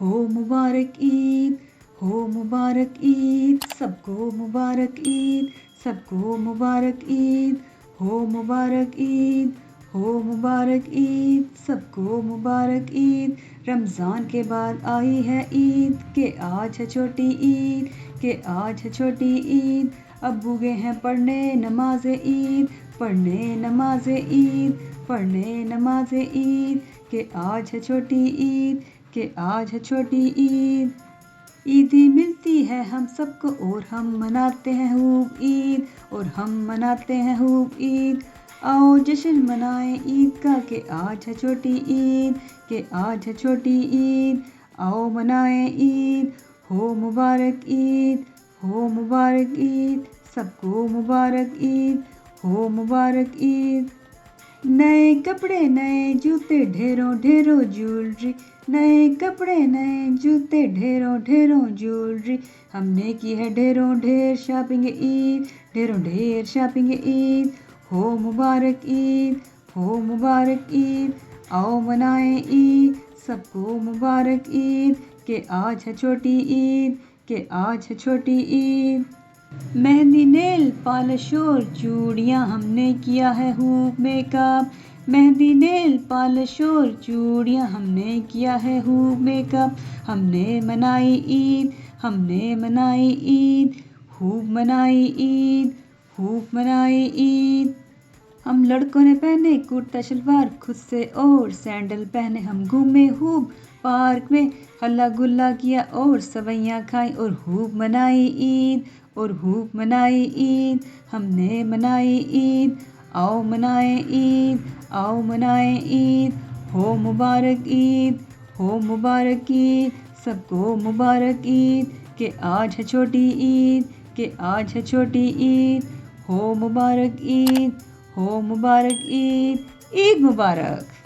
ہو مبارک عید، ہو مبارک عید، سب کو مبارک عید، سب کو مبارک عید، ہو مبارک عید، ہو مبارک عید، سب کو مبارک عید۔ رمضان کے بعد آئی ہے عید، کہ آج ہے چھوٹی عید، کہ آج ہے چھوٹی عید۔ ابو گئے ہیں پڑھنے نماز عید، پڑھنے نماز عید، پڑھنے نماز عید، کہ آج ہے چھوٹی عید، کہ آج ہے چھوٹی عید۔ عیدی ملتی ہے ہم سب کو اور ہم مناتے ہیں خوب عید، اور ہم مناتے ہیں خوب عید۔ آؤ جشن منائیں عید کا، کہ آج ہے چھوٹی عید، کہ آج ہے چھوٹی عید۔ آؤ منائیں عید، ہو مبارک عید، ہو مبارک عید، سب کو مبارک عید، ہو مبارک عید۔ نئے کپڑے نئے جوتے ڈھیروں ڈھیروں جیولری، نئے کپڑے نئے جوتے ڈھیروں ڈھیروں جیولری۔ ہم نے کی ہے ڈھیروں ڈھیر شاپنگ عید، ڈھیروں ڈھیر شاپنگ عید۔ ہو مبارک عید، ہو مبارک عید، آؤ منائیں عید، سب کو مبارک عید، کہ آج ہے چھوٹی عید، کہ آج ہے چھوٹی عید۔ مہندی نیل پالش اور چوڑیاں ہم نے کیا ہے خوب میک اپ، مہندی نیل پالش اور چوڑیاں ہم نے کیا ہے خوب میک اپ۔ ہم نے منائی عید، ہم نے منائی عید، خوب منائی عید، خوب منائی عید۔ ہم لڑکوں نے پہنے کرتا شلوار خود سے اور سینڈل پہنے، ہم گھومے خوب پارک میں، ہلا گلا کیا اور سویاں کھائیں، اور خوب منائی عید، اور خوب منائی عید۔ ہم نے منائی عید، آؤ منائیں عید، آؤ منائیں عید، ہو مبارک عید، ہو مبارک عید، سب کو مبارک عید، کہ آج ہے چھوٹی عید، کہ آج ہے چھوٹی عید۔ ہو مبارک عید، ہو مبارک عید، عید مبارک۔